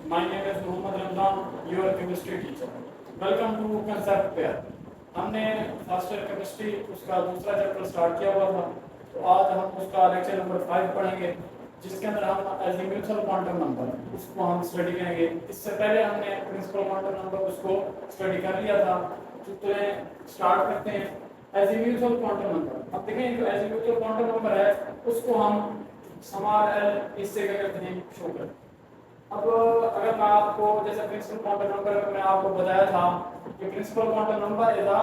My name is Mohammad Ramzan, your chemistry teacher. Welcome to concept pair. हमने first year chemistry उसका दूसरा chapter start किया हुआ था, तो आज हम उसका लेक्चर नंबर 5 पढ़ेंगे, जिसके अंदर हम एजीम्यूथल क्वांटम नंबर उसको हम स्टडी करेंगे। इससे पहले हमने प्रिंसिपल क्वांटम नंबर उसको स्टडी कर लिया था। तो स्टार्ट करते हैं एजीम्यूथल क्वांटम नंबर। अब देखें जो एजीम्यूथल क्वांटम नंबर है उसको हम स्मॉल एल इससे क्या करते हैं, शो करते हैं। अब अगर मैं आपको जैसे प्रिंसिपल क्वांटम नंबर में मैं आपको बताया था कि principal quantum number is a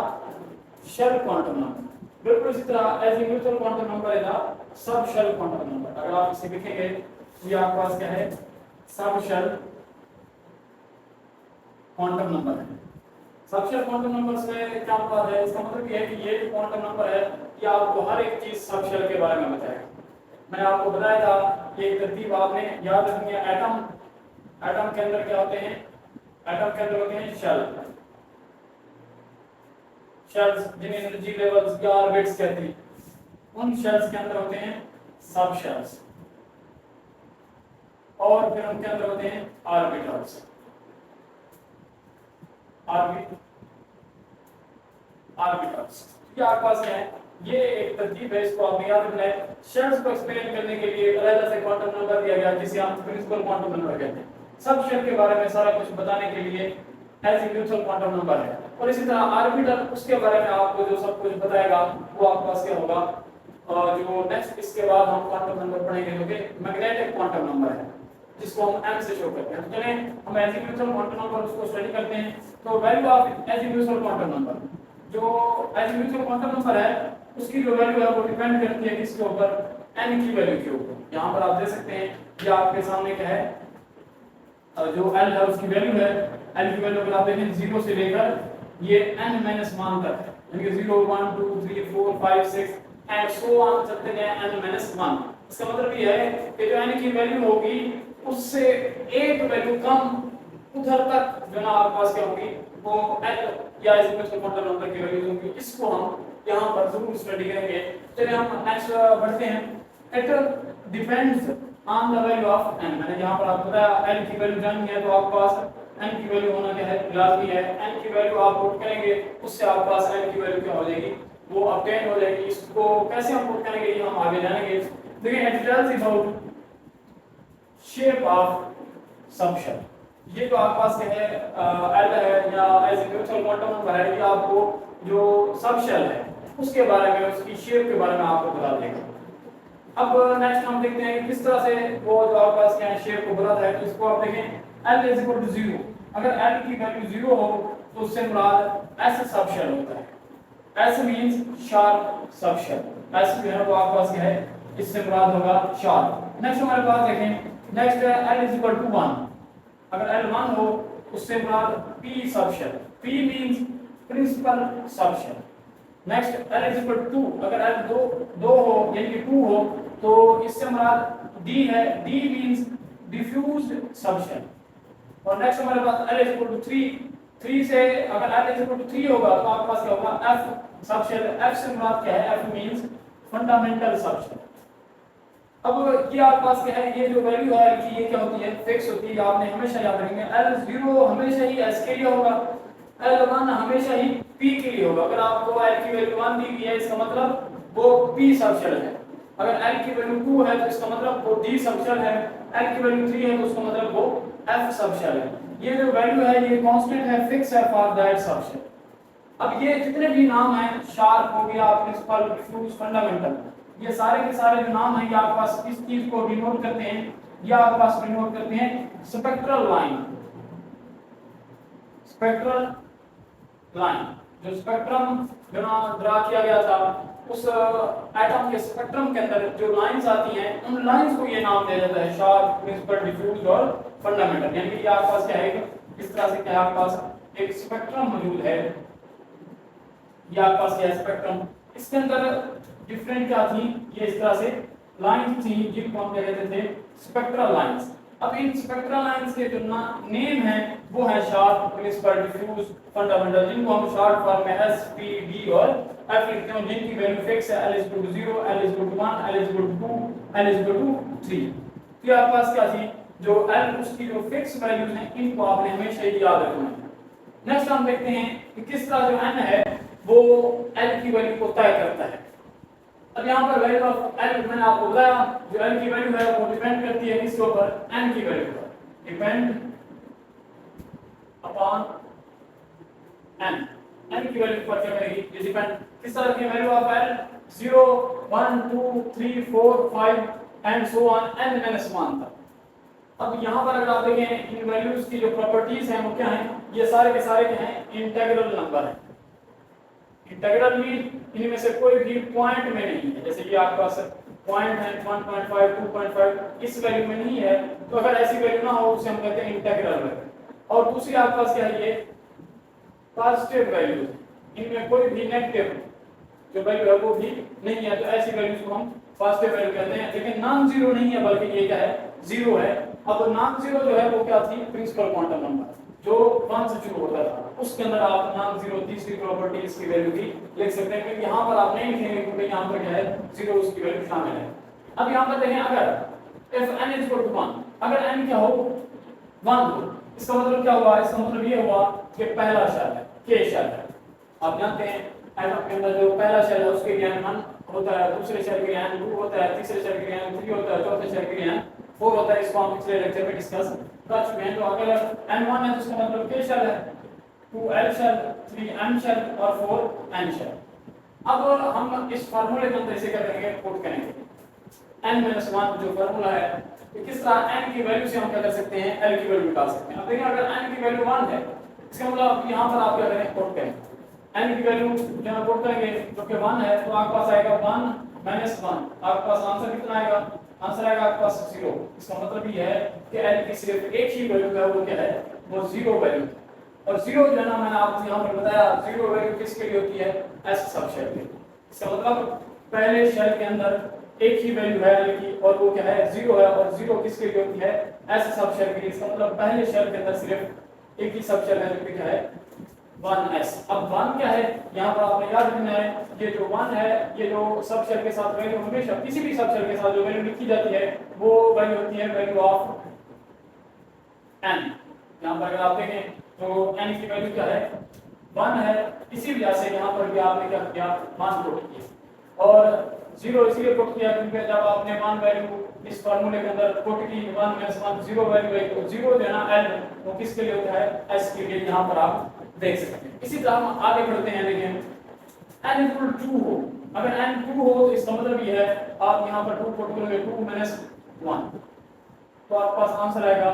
shell quantum number, बिल्कुल इसी तरह azimuthal quantum number is a sub shell quantum number. अगर आप इसे लिखेंगे तो ये आपके पास क्या है, सब शेल क्वांटम नंबर है। सब शेल क्वांटम नंबर से क्या मतलब है, इसका मतलब ये है कि ये जो क्वांटम नंबर है ये आपको हर एक चीज सब शेल के बारे में बताएगा। मैंने आपको बताया था ये एक तरतीब आपने याद रखनी है। एटम के अंदर क्या होते हैं, एटम के अंदर होते हैं शेल्स जिन्हें एनर्जी लेवल्स या ऑर्बिट्स कहते हैं। उन शेल्स के अंदर होते हैं सब शेल्स और फिर उनके अंदर होते हैं ऑर्बिटल्स। ऑर्बिटल्स ये आपके पास क्या है, ये एक तरतीब है, इसको आपने याद रखना है। शेल्स को एक्सप्लेन करने के लिए अलग से क्वांटम नंबर दिया गया जिसे हम प्रिंसिपल क्वांटम नंबर कहते हैं। सब शेल के बारे में सारा कुछ बताने के लिए एजीम्यूथल क्वांटम नंबर है। और इसी तरह ऑर्बिटल उसके बारे में आपको जो सब कुछ बताएगा वो आपके पास क्या होगा, जो नेक्स्ट इसके बाद हम क्वांटम नंबर पढ़ेंगे जो कि मैग्नेटिक क्वांटम नंबर है, जिसको हम m से शो करते हैं। चलिए हम एजीम्यूथल क्वांटम नंबर उसको स्टडी करते हैं। तो value of azimuthal quantum number, जो एजीम्यूथल क्वांटम नंबर है उसकी जो वैल्यू है वो डिपेंड करती है किसके ऊपर, n की वैल्यू के ऊपर। यहाँ पर आप देख सकते हैं ये आपके सामने क्या है, जो l है उसकी वैल्यू है। l की वैल्यू अगर आप देखें 0 से लेकर ये n माइनस 1 तक, यानी 0 1 2 3 4 5 6 एंड सो ऑन चलते गए n माइनस 1। इसका मतलब ये है कि जो n की वैल्यू होगी उससे एक वैल्यू कम उधर तक जो ना आपके पास क्या होगी वो l या एजीम्यूथल क्वांटम नंबर की वैल्यू होगी। इसको हम यहाँ पर जरूर स्टडी करेंगे। चलिए हम नेक्स्ट बढ़ते हैं। It depends on the value of n। मैंने यहाँ पर आपको बताया l की वैल्यू जाननी है तो आपके पास n की वैल्यू होना क्या है, लाजमी है। n की वैल्यू आप पुट करेंगे उससे आपके पास n की वैल्यू क्या हो जाएगी, वो ऑब्टेन हो जाएगी। इसको कैसे हम पुट करेंगे ये हम आगे जानेंगे। देखिए it tells about shape of sub shell. ये जो आपके पास है l है या एजीम्यूथल क्वांटम नंबर है, ये आपको जो सब शेल है उसके बारे में, उसकी शेप के बारे में आपको बता देगा। अब नेक्स्ट हम देखते हैं किस तरह से वो जो आपके पास क्या शेप को बताता है। तो इसको आप देखें l इज इक्वल टू 0। अगर l की वैल्यू 0 हो तो उससे मुराद s सब शेल होता है। s means sharp sub shell. s जो है वो आपके पास क्या है, इससे मुराद होगा शार्प। नेक्स्ट हमारे पास देखें, next l is equal to 1। अगर l 1 हो उससे मुराद p sub shell. p means principal sub shell. Next l is equal to 2। अगर l 2 हो यानी कि 2 हो तो इससे मुराद d है। d means diffused sub shell. और नेक्स्ट हमारे पास l इज इक्वल टू 3 से अगर l इज इक्वल टू 3 होगा तो आपके पास क्या होगा, f सब शेल। f से मुराद क्या है, f means fundamental sub shell. अब ये आपके पास क्या है, ये जो वैल्यू है कि ये क्या होती है, फिक्स होती है। आपने हमेशा याद रखेंगे l0 हमेशा ही s के लिए होगा, l1 हमेशा ही p के लिए होगा। अगर आपको l की वैल्यू 1 दी गई है इसका मतलब वो p सब शेल है। अगर l की वैल्यू 2 है तो इसका मतलब वो d सब शेल है। l की वैल्यू 3 है तो उसका मतलब वो f सब शेल है। ये जो वैल्यू है ये कांस्टेंट है, फिक्स है फॉर दैट सब शेल। अब ये जितने भी नाम हैं, शार्प हो गया, प्रिंसिपल, डिफ्यूज, फंडामेंटल, ये सारे के सारे जो नाम हैं ये आपके पास किस चीज को डिनोट करते हैं, ये आपके पास डिनोट करते हैं स्पेक्ट्रल लाइन। स्पेक्ट्रल लाइन जो स्पेक्ट्रम ड्रा किया गया था उस एटम के स्पेक्ट्रम के अंदर जो लाइंस आती हैं उन लाइंस को ये नाम दिया जाता है शार्प, प्रिंसिपल, डिफ्यूज और फंडामेंटल। यानी कि ये आपके पास क्या है, इस तरह से क्या है, आपके पास एक स्पेक्ट्रम मौजूद है। ये आपके पास क्या है, स्पेक्ट्रम। इसके अंदर डिफरेंट क्या थी, ये इस तरह से लाइंस थी जिनको हम क्या कहते थे, स्पेक्ट्रल लाइंस। अब इन स्पेक्ट्रल लाइंस के जो नेम है वो है शार्प, प्रिंसिपल, डिफ्यूज, फंडामेंटल, जिनको हम शॉर्ट फॉर्म में एस, पी, डी और एफ लिखते हैं, जिनकी वैल्यू फिक्स है। l = 0, l = 1, l = 2, l = 3। तो आपके पास क्या थी, जो एल उसकी जो फिक्स वैल्यूज हैं इनको आपने हमेशा ही याद रखना है। नेक्स्ट हम देखते हैं कि किस तरह जो एन है वो एल की वैल्यू को तय करता है। अब यहाँ पर वैल्यू ऑफ एल मैंने आपको बताया, जो एल की वैल्यू है वो डिपेंड करती है किसके ऊपर, एन की वैल्यू पर, डिपेंड अपॉन एन। एन की वैल्यू पर क्या करेगी, ये डिपेंड किस तरह की value of L, 0 1 2 3 4 5 and so on n minus 1 तक। अब यहाँ पर अगर आप देखें इन वैल्यूज की जो प्रॉपर्टीज हैं वो क्या हैं, ये सारे के सारे क्या हैं, इंटीग्रल नंबर हैं। इंटीग्रल मीन इनमें से कोई भी पॉइंट में नहीं है, जैसे ये आपके पास पॉइंट है 1.5 2.5 इस वैल्यू में नहीं है, तो अगर ऐसी वैल्यू ना हो उसे हम कहते हैं इंटीग्रल वैल्यू। और दूसरी आपके पास क्या है, ये पॉजिटिव वैल्यू, इनमें कोई भी नेगेटिव जो वैल्यू है वो भी नहीं है, तो ऐसी वैल्यूज को हम पॉजिटिव वैल्यू कहते हैं। लेकिन नॉन जीरो नहीं है बल्कि ये क्या है, जीरो है। अब नॉन जीरो जो है वो क्या थी, प्रिंसिपल क्वांटम नंबर जो 1 से शुरू होता था, उसके अंदर आप नॉन जीरो तीसरी प्रॉपर्टी इसकी वैल्यू भी लिख सकते हैं, क्योंकि यहाँ पर आप नहीं लिखेंगे क्योंकि यहाँ पर क्या है, जीरो उसकी वैल्यू शामिल है। अब यहाँ पर देखें, अगर if n is equal to 1, अगर n क्या हो 1 हो, इसका मतलब क्या हुआ, इसका मतलब ये हुआ कि पहला शेल है, k शेल है। आप जानते हैं एटम के अंदर जो पहला शेल है उसके लिए n1 होता है, दूसरे शेल के लिए n2 होता है, तीसरे शेल के लिए n3 होता है, चौथे शेल के लिए n4 होता है। इसको हम पिछले लेक्चर में डिस्कस कर चुके हैं। तो अगर n1 है तो इसका मतलब k शेल है, 2l शेल, 3m शेल और 4n शेल। अब हम इस फार्मूले के अंदर इसे क्या करेंगे, पुट करेंगे। n-1 जो फार्मूला है, तो किस तरह n की वैल्यू से हम क्या कर सकते हैं, l की वैल्यू निकाल सकते हैं। अब देखिए अगर n की वैल्यू 1 है, इसका मतलब यहाँ पर आप क्या करें, पुट करें n की वैल्यू जब पुट करेंगे जो कि 1 है, तो आपके पास आएगा 1 माइनस 1, आपके पास आंसर कितना आएगा, आंसर आएगा आपके पास 0। इसका मतलब ये है कि l की सिर्फ एक ही वैल्यू है, वो क्या है, वो 0 वैल्यू है। और 0 जो है ना, मैंने आपको यहाँ पर बताया 0 वैल्यू किसके लिए होती है, s सब शेल के। इसका मतलब पहले शेल के अंदर एक ही वैल्यू है l की, और वो क्या है, 0 है। और 0 किसके लिए होती है, s सब शेल के लिए। इसका मतलब पहले शेल के अंदर सिर्फ एक ही सब शेल है जो कि क्या है, 1s। अब 1 क्या है, यहाँ पर आपने याद रखना है, ये जो 1 है, ये जो सब शेल के साथ वैल्यू, हमेशा किसी भी सब शेल के साथ जो वैल्यू लिखी जाती है वो वैल्यू होती है वैल्यू ऑफ n। यहाँ पर अगर आप देखें तो n की वैल्यू क्या है, 1 है। इसी वजह से यहाँ पर भी आपने क्या किया, 1 पुट किया। और 0 इसलिए पुट किया क्योंकि जब आपने 1 वैल्यू इस फार्मूले के अंदर पुट की, 1 माइनस 1 0 वैल्यू है, तो 0 जो है ना l वो किसके लिए होता है, s के लिए। यहाँ पर आप देख सकते हैं। इसी तरह हम आगे बढ़ते हैं। देखिए n इक्वल 2 हो, अगर n 2 हो तो इसका मतलब ये है, आप यहाँ पर 2 पुट करोगे, 2 माइनस 1, तो आपके पास आंसर आएगा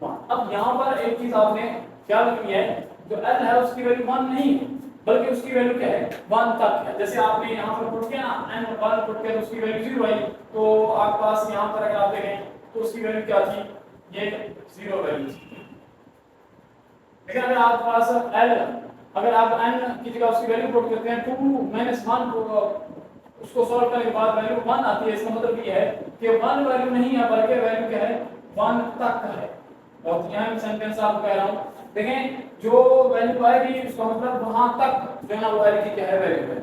1। अब यहाँ पर एक चीज आपने ख्याल रखनी है, जो l है उसकी वैल्यू 1 नहीं है, बल्कि उसकी वैल्यू क्या है, 1 तक है। जैसे आपने यहाँ पर पुट किया ना, n 1 पुट किया तो उसकी वैल्यू 0 आई, तो आपके पास यहाँ पर अगर आप देखें तो उसकी वैल्यू क्या थी, ये 0 वैल्यू थी। लेकिन अगर आपके पास l, अगर आप n की जगह उसकी वैल्यू पुट करते हैं 2 माइनस 1, उसको सॉल्व करने के बाद वैल्यू 1 आती है। इसका मतलब ये है कि 1 वैल्यू नहीं है बल्कि वैल्यू क्या है, 1 तक है। और यहाँ मैं सेंटेंस आपको कह रहा हूँ, देखें जो वैल्यू आएगी उसका मतलब वहां तक जो है ना वो l की क्या है, वैल्यू है।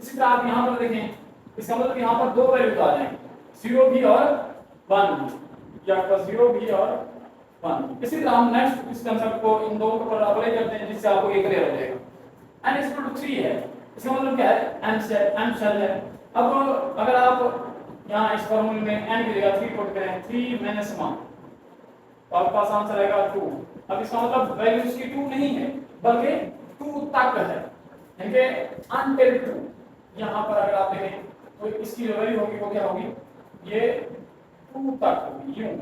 इसी तरह आप यहाँ पर देखें, इसका मतलब यहाँ पर दो वैल्यू आ जाएंगे, 0 भी और 1 भी, या आपका 0 भी और 1। इसी तरह हम नेक्स्ट इस कांसेप्ट को इन दोनों पर अप्लाई करते हैं, जिससे आपको ये क्लियर हो जाएगा। n इक्वल टू 3 है, इसका मतलब क्या है, m शेल है। अब अगर आप यहाँ इस फॉर्मूले में n की जगह 3 पुट करें, 3 माइनस 1, तो आपके पास आंसर आएगा 2। अब इसका मतलब वैल्यू इसकी 2 नहीं है बल्कि 2 तक है, यानी कि अनटिल 2। यहाँ पर अगर आप देखें तो इसकी जो वैल्यू होगी वो क्या होगी, ये 2 तक होगी, यूं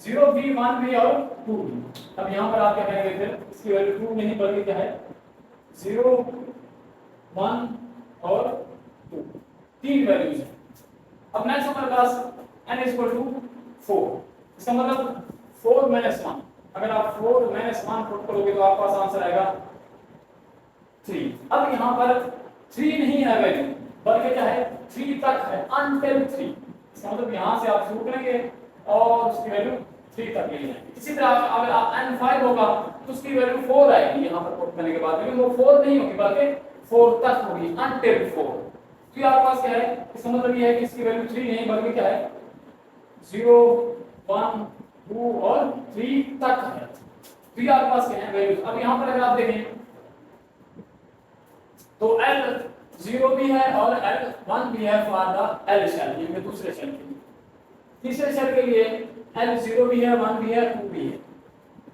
0 भी 1 भी और 2 भी। अब यहाँ पर आप क्या करेंगे, फिर इसकी वैल्यू 2 नहीं बल्कि क्या है, 0 1 और 2, 3 वैल्यूज है। अब नेक्स्ट हमारे पास n इक्वल टू 4, इसका मतलब 4 माइनस 1, अगर आप 4 माइनस 1 पुट करोगे तो आपके पास आंसर आएगा 3। अब यहाँ पर 3 नहीं है वैल्यू बल्कि क्या है, 3 तक है, अनटिल 3। इसका मतलब यहाँ से आप शुरू करेंगे और उसकी वैल्यू 3 तक ले जाएंगे। इसी तरह अगर आप n5 होगा तो उसकी वैल्यू 4 आएगी यहाँ पर पुट करने के बाद, लेकिन वो 4 नहीं होगी बल्कि 4 तक होगी, अनटिल 4। तो आपके पास क्या है, इसका मतलब ये है कि इसकी वैल्यू 3 नहीं बल्कि क्या है, 0 1 2 और 3 तक है। तो ये आपके पास क्या है वैल्यूज। अब यहाँ पर अगर आप देखें तो L0 भी है और L1 भी है फॉर द L शेल, ये दूसरे शेल के लिए। तीसरे शेल के लिए L0 भी है, 1 भी है, 2 भी है।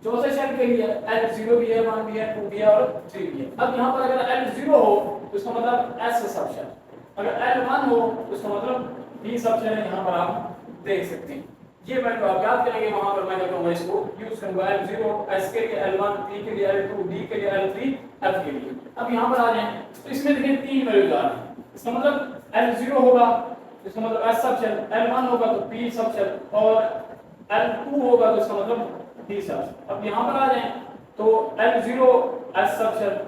चौथे शेल के लिए L0 भी है, 1 भी है, 2 भी है और 3 भी है। अब यहाँ पर अगर L0 हो तो इसका मतलब S सब शेल, अगर L1 हो तो इसका मतलब B सब शेल है। यहाँ पर आप देख सकते हैं ये वैल्यू आप याद करेंगे, वहां पर मैं क्या करूंगा इसको यूज करूंगा L0 S के लिए, L1 P के लिए, L2 D के लिए, L3 F के लिए। अब यहाँ पर आ जाए तो इसमें देखिए 3 वैल्यूज आ रही हैं। इसका मतलब L0 होगा इसका मतलब S सब शेल, L1 होगा तो P सब शेल और L2 होगा तो इसका मतलब D सब शेल। अब यहाँ पर आ जाए तो L0 S सब शेल,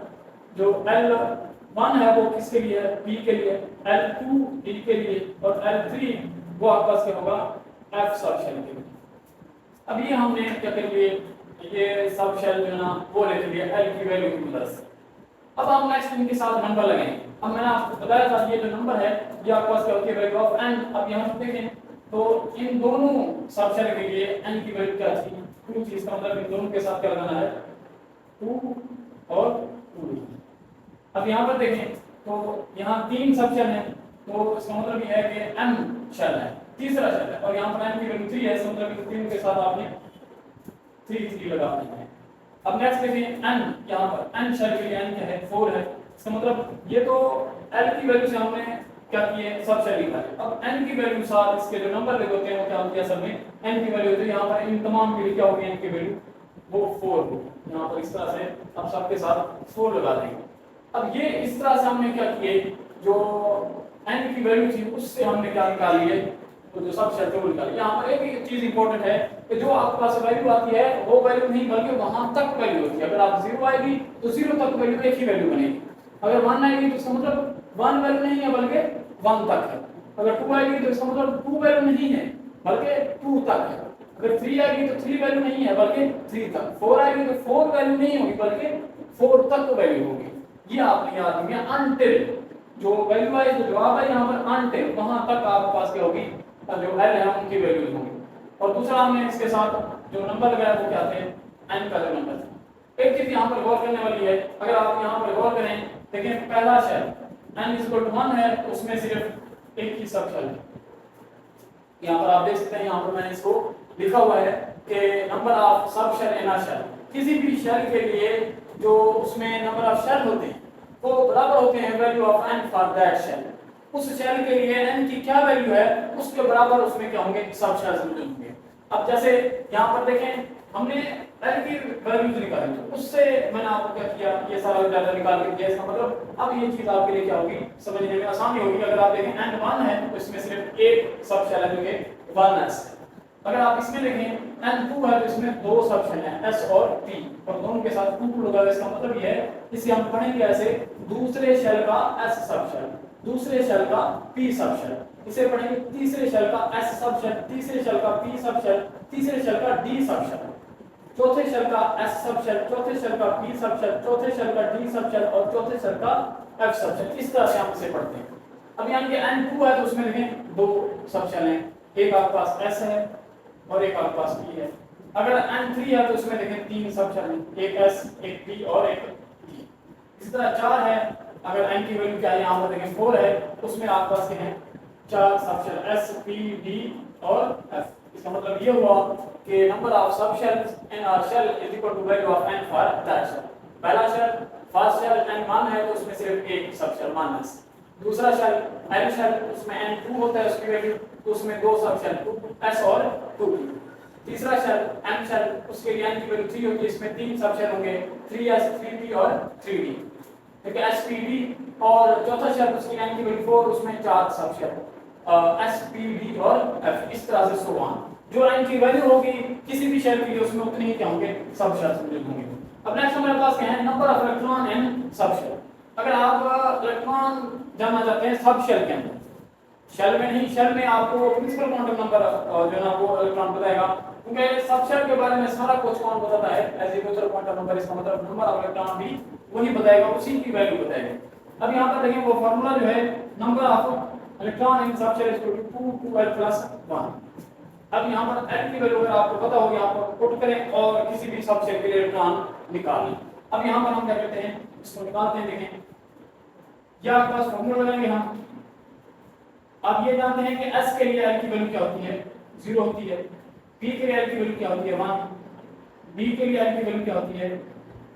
जो L1 है वो किसके लिए है, P के लिए, L2 D के लिए और L3 वो आपके पास क्या होगा F सब शेल के लिए। अब ये हमने क्या कर लिए, ये सब शेल जो है ना वो ले लिए L की वैल्यू की मदद से। अब हम नेक्स्ट इनके साथ नंबर लगाएंगे। अब मैंने आपको बताया था ये जो नंबर है ये आपके पास क्या होती है वैल्यू ऑफ n। अब यहाँ पर देखें तो इन दोनों सब शेल के लिए n की वैल्यू क्या थी 2 थी। इसका मतलब इन दोनों के साथ क्या लगाना है 2 और 2। अब यहाँ पर देखें तो यहाँ 3 सब शेल है तो इसका मतलब ये है कि m शेल है, तीसरा शेल है और यहाँ पर n की वैल्यू 3 है। इसका मतलब इन तीनों के साथ आपने 3 लगा देना है। अब नेक्स्ट देखिए n, यहाँ पर n शेल के लिए n क्या है 4 है। इसका मतलब ये तो l की वैल्यू से हमने क्या किए सब शेल लिखा है। अब n की वैल्यू साथ इसके जो नंबर लिखे होते हैं वो क्या होती है असल में n की वैल्यू, तो यहाँ पर इन तमाम के लिए क्या होगी n की वैल्यू वो 4 होगी। यहाँ पर इस तरह से अब सबके साथ 4 लगा देंगे। अब ये इस तरह से हमने क्या किए जो n की वैल्यू थी उससे हमने क्या निकाल लिए तो जो सब शेल थे वो निकाल। यहाँ पर एक चीज इंपॉर्टेंट है कि जो आपके पास वैल्यू आती है वो वैल्यू नहीं बल्कि वहां तक वैल्यू होती है। अगर आप 0 आएगी तो 0 तक वैल्यू एक ही वैल्यू बनेगी। अगर 1 आएगी तो इसका मतलब 1 वैल्यू नहीं है बल्कि 1 तक है। अगर 2 आएगी तो इसका मतलब 2 वैल्यू नहीं है बल्कि 2 तक है। अगर 3 आएगी तो 3 वैल्यू नहीं है बल्कि 3 तक। 4 आएगी तो 4 वैल्यू नहीं होगी बल्कि 4 तक वैल्यू होगी। ये आपने याद रखना अनटिल जो वैल्यू आई जो जवाब है यहाँ पर अनटिल वहां तक आपके पास क्या होगी जो l है उनकी वैल्यूज होंगी। और दूसरा हमने इसके साथ जो नंबर लगाया वो क्या थे n का जो नंबर था। एक चीज यहाँ पर गौर करने वाली है, अगर आप यहाँ पर गौर करें देखिए पहला शेल n = 1 है तो उसमें सिर्फ एक ही सब शेल है। यहाँ पर आप देख सकते हैं यहाँ पर मैंने इसको लिखा हुआ है कि number of sub shell in a shell. किसी भी शेल के लिए जो उसमें नंबर ऑफ शेल होते हैं वो बराबर होते हैं value of n for that shell. उस शेल के लिए n की क्या वैल्यू है उसके बराबर उसमें क्या होंगे सब शेल्स मौजूद होंगे। अब जैसे यहाँ पर देखें हमने l की वैल्यूज निकाली तो उससे मैंने आपको क्या किया ये सारा डाटा निकाल के दिया। इसका मतलब अब ये चीज आपके लिए क्या होगी समझने में आसानी होगी। अगर आप देखें n 1 है तो इसमें सिर्फ एक सब शेल है जो कि 1s है। अगर आप इसमें देखें n 2 है तो इसमें दो सब शेल हैं s और p और दोनों के साथ 2 लगा है। इसका मतलब ये है इसे हम पढ़ेंगे ऐसे दूसरे शेल का s सब शेल, दूसरे शेल का p सब शेल, इसे पढ़ेंगे तीसरे शेल का s सब शेल, तीसरे शेल का p सब शेल, तीसरे शेल का d सब शेल, चौथे शेल का s सब शेल, चौथे शेल का p सब शेल, चौथे शेल का d सब शेल और चौथे शेल का f सब शेल। इस तरह से हम इसे पढ़ते हैं। अब यानी कि n2 है तो उसमें देखें दो सब शेल हैं, एक आपके पास s है और एक आपके पास p है। अगर n3 है तो उसमें देखें तीन सब शेल हैं, एक s, एक p और एक d। इसी तरह 4 है, अगर n की वैल्यू क्या है यहाँ पर देखें 4 है तो उसमें आपके पास क्या है 4 sub shell s, p, d और f। इसका मतलब ये हुआ कि number of sub shells in our shell is equal to value of n for that shell. पहला शेल फर्स्ट शेल n1 है तो उसमें सिर्फ एक सब शेल माइनस। दूसरा शेल l शेल उसमें n2 होता है उसकी वैल्यू तो उसमें दो सब शेल 2s और 2p। तीसरा शेल m शेल उसके लिए n की वैल्यू 3 होगी, इसमें तीन सब शेल होंगे 3s, 3p और 3d, ठीक है spd। और चौथा शेल उसकी n की वैल्यू 4 उसमें चार सब शेल spd और f। इस तरह से सो ऑन जो n की वैल्यू होगी किसी भी शेल के लिए उसमें उतने ही क्या होंगे सब शेल्स मौजूद होंगे। अब नेक्स्ट हमारे पास क्या है नंबर ऑफ इलेक्ट्रॉन इन सब शेल। अगर आप इलेक्ट्रॉन जानना चाहते हैं सब शेल के अंदर, शेल में नहीं, शेल में आपको प्रिंसिपल क्वांटम नंबर जो है ना वो इलेक्ट्रॉन बताएगा, क्योंकि सब शेल के बारे में सारा कुछ कौन बताता है एज इक्वल क्वांटम नंबर। इसका मतलब नंबर ऑफ इलेक्ट्रॉन भी वही बताएगा, उसी की वैल्यू बताएगा। अब यहाँ पर देखिए वो फार्मूला जो है नंबर ऑफ इलेक्ट्रॉन इन सब shell is equal to 2l + 1। अब यहाँ पर एल की वैल्यू अगर आपको पता हो, यहाँ पर पुट करें और किसी भी सब शेल के लिए इलेक्ट्रॉन निकालें। अब यहाँ पर हम क्या करते हैं, इसको निकालते हैं। देखें या आपके पास फॉर्मूला लगाएंगे हम। अब ये जानते हैं कि S के लिए L की वैल्यू क्या होती है, 0 होती है। P के लिए L की वैल्यू क्या होती है, 1। B के लिए L की वैल्यू क्या होती है,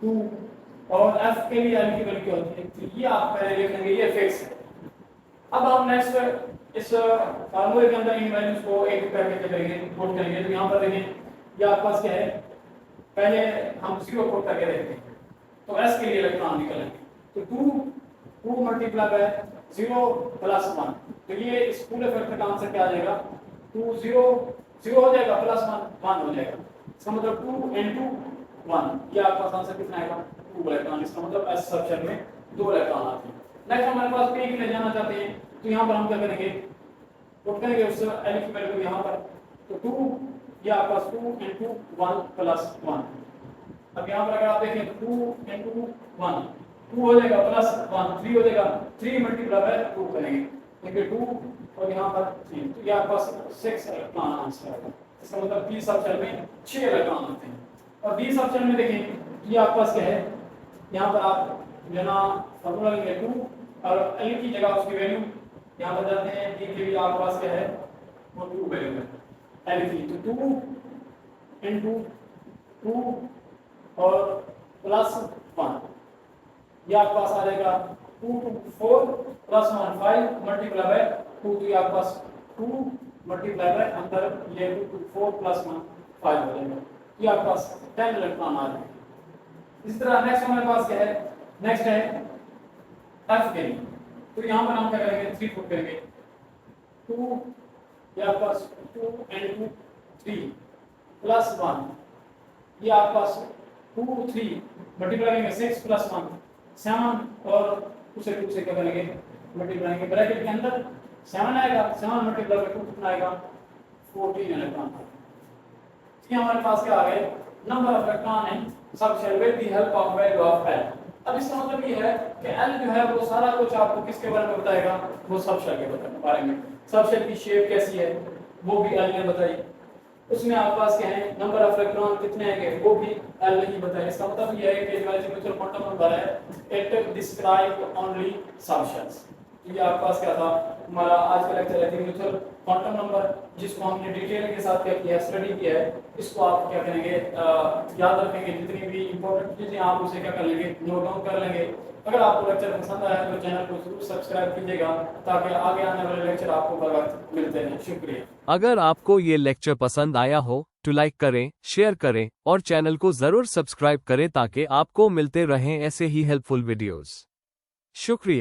2। और F के लिए L की वैल्यू क्या होती है, तो ये आप पहले लिख लेंगे, ये फिक्स है। अब हम नेक्स्ट इस फार्मूले के अंदर इन वैल्यूज को एक पैकेज करेंगे, पुट करेंगे। तो यहाँ पर देखें ये आपके पास क्या है, पहले हम 0 पुट करके देखते हैं तो S के लिए इलेक्ट्रॉन निकलेंगे। तो 2 मल्टीप्लाई बाय 0 प्लस 1, तो ये इस पूरे फैक्टर का आंसर क्या आ जाएगा, 2 0 0 हो जाएगा प्लस 1 हो जाएगा। इसका मतलब 2 into 1, ये आपका आंसर कितना आएगा, 2 इलेक्ट्रॉन। इसका मतलब S सबशेल में 2 इलेक्ट्रॉन आते हैं। नेक्स्ट हमारे पास P के लिए जाना चाहते हैं, तो यहाँ पर हम क्या करेंगे, पुट करेंगे उस L की वैल्यू यहाँ पर। तो 2 ये आपके पास 2 into 1 प्लस 1। अब यहाँ पर अगर आप देखें 2 into 1, 2 हो जाएगा प्लस 1, 3 हो जाएगा, 3 मल्टीप्लाई बाय 2 करेंगे, देखिए 2 और यहाँ पर 3, तो ये आपके पास 6 इलेक्ट्रॉन आंसर आएगा। इसका मतलब P सबशेल में 6 इलेक्ट्रॉन होते हैं। और B सबशेल में देखें ये आपके पास क्या है, यहाँ पर आप लेना फॉर्मूला लेंगे 2 और L की जगह उसकी वैल्यू यहाँ पर जाते हैं। D के लिए आपके पास क्या है, वो 2 वैल्यू है L की, तो 2 into 2 और प्लस 1, ये आपके पास आ जाएगा 2 to 4 प्लस 1 5 मल्टीप्लाई बाय 2, तो ये आपके पास 2 मल्टीप्लाई बाय अंदर ये 2 to 4 प्लस 1 5 हो जाएगा। ये आपके पास 10 इलेक्ट्रॉन आ जाएंगे। इस तरह नेक्स्ट हमारे पास क्या है, नेक्स्ट है F के लिए। तो यहाँ पर हम क्या करेंगे, 3 पुट करेंगे, 2 ये आपके पास 2 into 3 प्लस 1, ये आपके पास 2 3 मल्टीप्लाई करेंगे 6 प्लस 1 7 और उसे 2 से क्या करेंगे मल्टीप्लाई करेंगे, ब्रैकेट के अंदर 7 आएगा, 7 मल्टीप्लाई बाय 2 कितना आएगा, 14 इलेक्ट्रॉन। ये हमारे पास क्या आ गए, number of electron in subshell with the help of value of L। अब इसका मतलब ये है कि L जो है वो सारा कुछ आपको किसके बारे में बताएगा, वो सबशेल के बारे में। सबशेल की शेप कैसी है वो भी L ने बताई, उसमें आपके पास क्या है, नंबर ऑफ इलेक्ट्रॉन कितने आएंगे वो भी L ने बताया। इसका मतलब ये है कि म्यूचुअल क्वांटम नंबर है, इट डिस्क्राइब ओनली सबशेल्स। ये आपके पास क्या था, हमारा आज का लेक्चर है म्यूचुअल क्वांटम नंबर, जिसको हमने डिटेल के साथ क्या किया है, स्टडी किया है। इसको आप क्या करेंगे, याद रखेंगे, जितनी भी इंपॉर्टेंट चीजें आप उसे क्या कर लेंगे, नोट डाउन कर लेंगे। अगर आपको लेक्चर पसंद आया तो चैनल को जरूर सब्सक्राइब कीजिएगा ताकि आगे आने वाले लेक्चर आपको बर वक्त मिलते रहें। शुक्रिया। अगर आपको ये लेक्चर पसंद आया हो तो लाइक करें, शेयर करें और चैनल को जरूर सब्सक्राइब करें ताकि आपको मिलते रहें ऐसे ही हेल्पफुल वीडियोस। शुक्रिया।